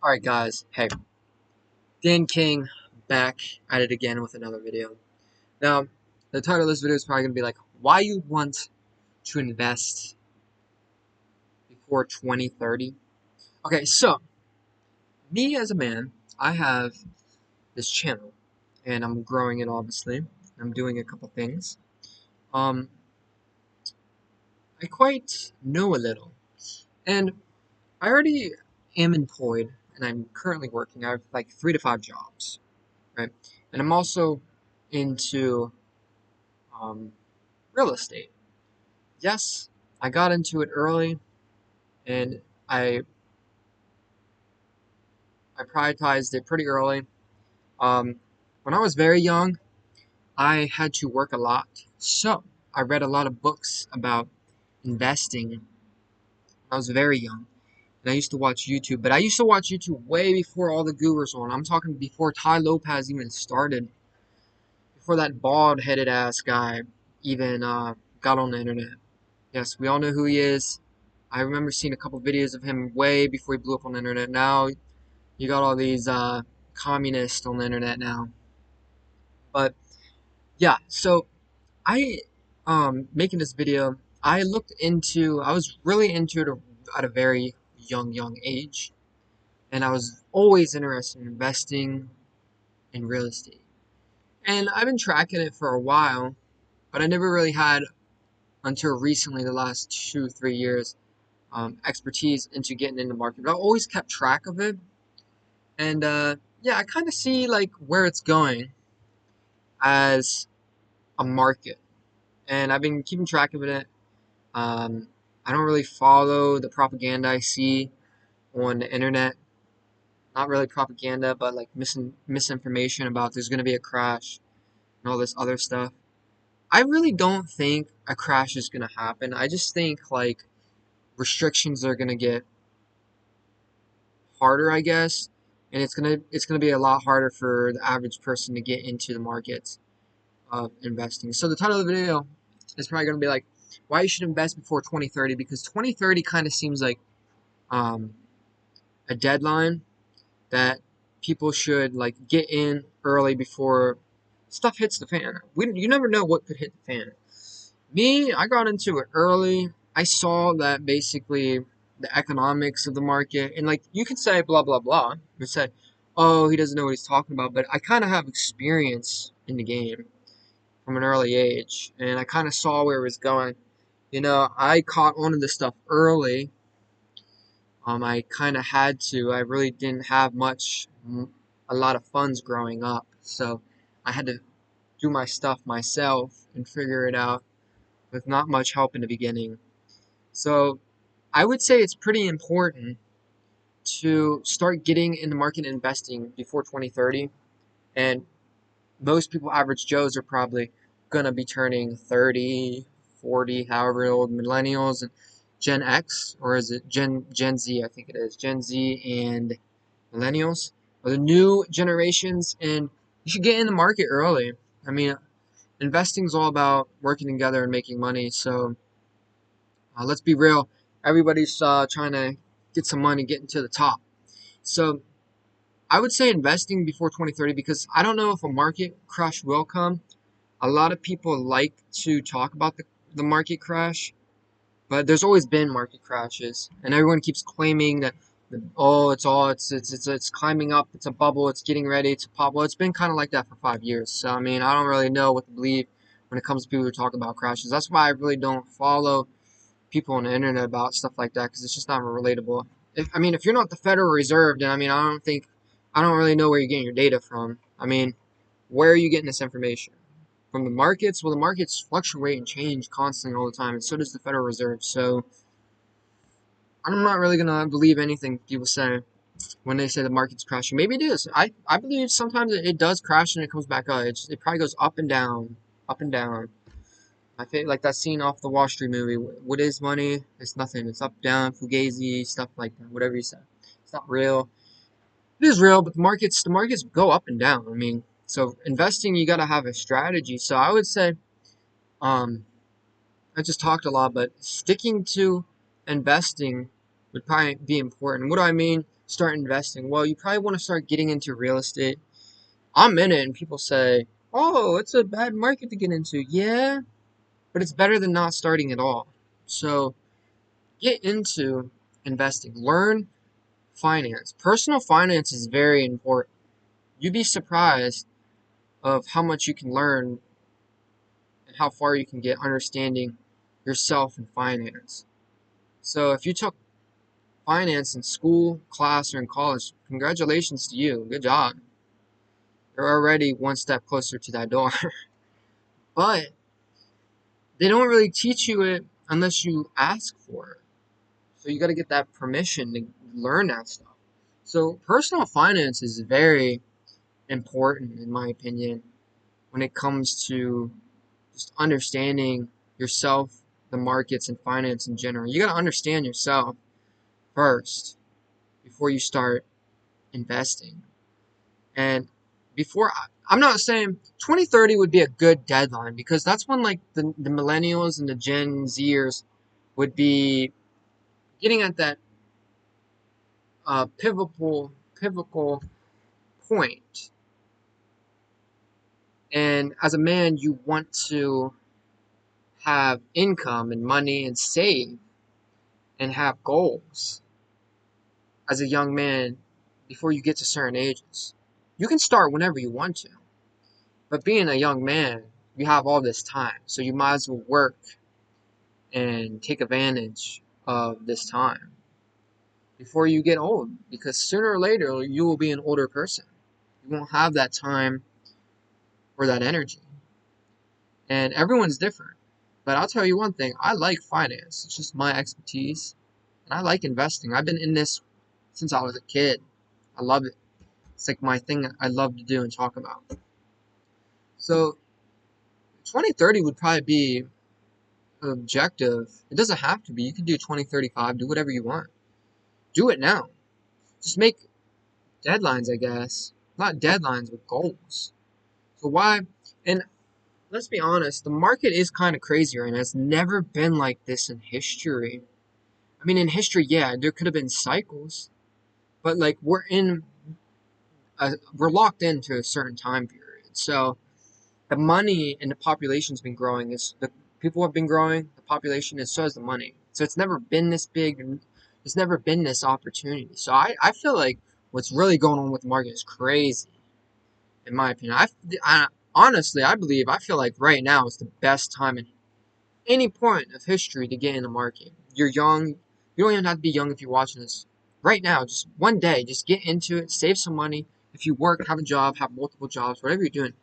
Alright guys, hey, Dan King back at it again with another video. Now, the title of this video is probably going to be like, why you want to invest before 2030. Okay, so, me as a man, I have this channel, and I'm growing it obviously. I'm doing a couple things. Um, I quite know a little, and I already am employed, and I'm currently working. I have like 3 to 5 jobs, right? And I'm also into um, real estate. Yes, I got into it early, and I I prioritized it pretty early. Um, when I was very young, I had to work a lot, so I read a lot of books about investing when I was very young. And I used to watch YouTube, but I used to watch YouTube way before all the gurus on. I'm talking before Ty Lopez even started, before that bald-headed ass guy even got on the internet. Yes, we all know who he is. I remember seeing a couple videos of him way before he blew up on the internet. Now you got all these communists on the internet now. But yeah, so I making this video, I was really into it at a very young age, and I was always interested in investing in real estate. And I've been tracking it for a while, but I never really had until recently, the last 2 3 years, expertise into getting in the market. But I always kept track of it, and yeah, I kind of see like where it's going as a market, and I've been keeping track of it. Um, I don't really follow the propaganda I see on the internet. Not really propaganda, but like misinformation about there's going to be a crash and all this other stuff. I really don't think a crash is going to happen. I just think like restrictions are going to get harder, I guess, and it's gonna be a lot harder for the average person to get into the markets of investing. So the title of the video is probably gonna be like why you should invest before 2030, because 2030 kind of seems like um, a deadline that people should like get in early before stuff hits the fan. You never know what could hit the fan. Me, I got into it early. I saw that basically the economics of the market, and like you could say blah blah blah. You say, oh, he doesn't know what he's talking about, but I kind of have experience in the game from an early age, and I kind of saw where it was going. I caught on to this stuff early. I kind of had to. I really didn't have a lot of funds growing up, so I had to do my stuff myself and figure it out with not much help in the beginning. So I would say it's pretty important to start getting in the market and investing before 2030. And most people, average Joes, are probably going to be turning 30, 40, however old, millennials and Gen X, or is it Gen Z? I think it is. Gen Z and millennials are the new generations, and you should get in the market early. I mean, investing is all about working together and making money. So let's be real. Everybody's trying to get some money, getting to the top. So I would say investing before 2030, because I don't know if a market crash will come. A lot of people like to talk about the market crash, but there's always been market crashes, and everyone keeps claiming that oh, it's climbing up, it's a bubble, it's getting ready to pop. Well, it's been kind of like that for 5 years. So I mean, I don't really know what to believe when it comes to people who talk about crashes. That's why I really don't follow people on the internet about stuff like that, because it's just not relatable. If you're not the Federal Reserve, then I don't really know where you're getting your data from. I mean, where are you getting this information? From the markets? Well, the markets fluctuate and change constantly all the time, and so does the Federal Reserve. So I'm not really gonna believe anything people say when they say the market's crashing. Maybe it is. I believe sometimes it does crash and it comes back up. It probably goes up and down, up and down. I think like that scene off the Wall Street movie. What is money? It's nothing. It's up, down, fugazi, stuff like that. Whatever you say. It's not real. It is real, but the markets go up and down. I mean, so investing, you gotta have a strategy. So I would say, um, I just talked a lot, but sticking to investing would probably be important. What do I mean? start investing? Well, you probably want to start getting into real estate. I'm in it, and people say, "Oh, it's a bad market to get into." Yeah, but it's better than not starting at all. So get into investing. Learn finance. Personal finance is very important. You'd be surprised of how much you can learn and how far you can get understanding yourself in finance. So if you took finance in school, class, or in college, congratulations to you. Good job. You're already one step closer to that door. But they don't really teach you it unless you ask for it. So you got to get that permission to learn that stuff. So personal finance is very important, in my opinion, when it comes to just understanding yourself, the markets, and finance in general. You got to understand yourself first before you start investing. And before, I'm not saying 2030 would be a good deadline because that's when like the millennials and the Gen Zers would be getting at that pivotal point. And as a man, you want to have income and money and save and have goals as a young man before you get to certain ages. You can start whenever you want to, but being a young man, you have all this time, so you might as well work and take advantage of this time before you get old, because sooner or later you will be an older person. You won't have that time or that energy, and everyone's different. But I'll tell you one thing, I like finance. It's just my expertise, and I like investing. I've been in this since I was a kid. I love it. It's like my thing I love to do and talk about. So 2030 would probably be an objective. It doesn't have to be. You can do 2035, do whatever you want. Do it now. Just make deadlines, I guess. Not deadlines, but goals. So why? And let's be honest, the market is kind of crazy right now. It's never been like this in history. I mean, in history, yeah, there could have been cycles, but like we're locked into a certain time period. So the money and the population's been growing. The people have been growing, the population, and so has the money. So it's never been this big, and there's never been this opportunity. So I feel like what's really going on with the market is crazy, in my opinion. Honestly, I feel like right now is the best time in any point of history to get in the market. You're young. You don't even have to be young if you're watching this. Right now, just one day, just get into it, save some money. If you work, have a job, have multiple jobs, whatever you're doing,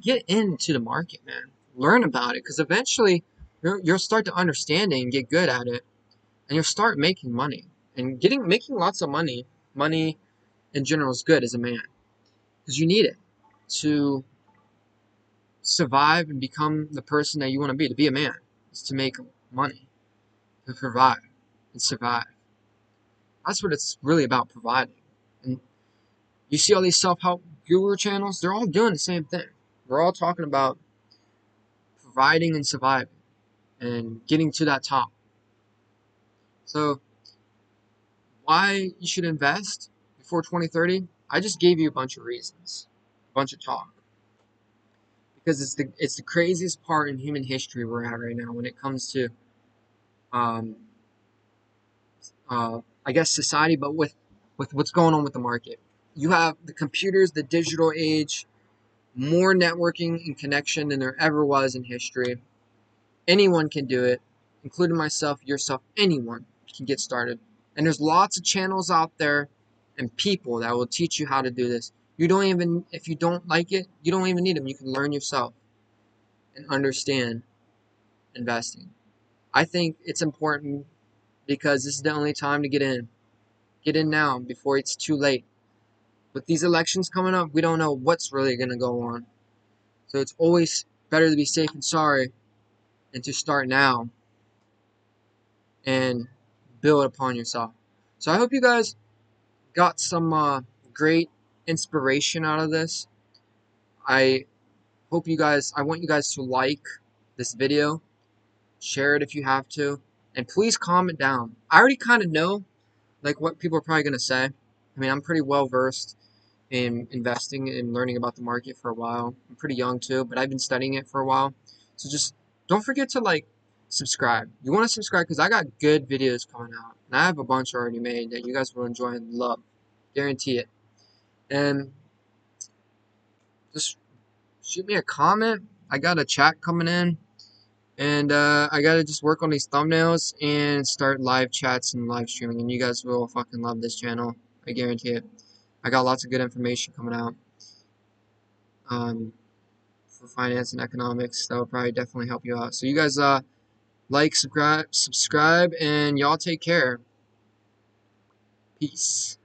get into the market, man. Learn about it, because eventually you'll start to understand it and get good at it, and you'll start making money. And making lots of money, money in general is good as a man, because you need it to survive and become the person that you want to be. To be a man is to make money, to provide and survive. That's what it's really about, providing. And you see all these self-help guru channels, they're all doing the same thing. We're all talking about providing and surviving and getting to that top. So why you should invest before 2030? I just gave you a bunch of reasons, a bunch of talk. Because it's the craziest part in human history we're at right now when it comes to um, I guess society, but with what's going on with the market. You have the computers, the digital age, more networking and connection than there ever was in history. Anyone can do it, including myself, yourself, anyone can get started. And there's lots of channels out there and people that will teach you how to do this. You don't even, if you don't like it, you don't even need them. You can learn yourself and understand investing. I think it's important because this is the only time to get in. Get in now before it's too late. With these elections coming up, we don't know what's really going to go on. So it's always better to be safe and sorry and to start now and build upon yourself. So I hope you guys got some great inspiration out of this. I I want you guys to like this video, share it if you have to, and please comment down. I already kind of know like what people are probably going to say, I mean, I'm pretty well versed in investing and learning about the market for a while. I'm pretty young too, but I've been studying it for a while. So just don't forget to like subscribe. You want to subscribe because I got good videos coming out, and I have a bunch already made that you guys will enjoy and love, guarantee it. And just shoot me a comment. I got a chat coming in, and I gotta just work on these thumbnails and start live chats and live streaming, and you guys will fucking love this channel. I guarantee it. I got lots of good information coming out. For finance and economics that will probably definitely help you out. So you guys like, subscribe, and y'all take care. Peace.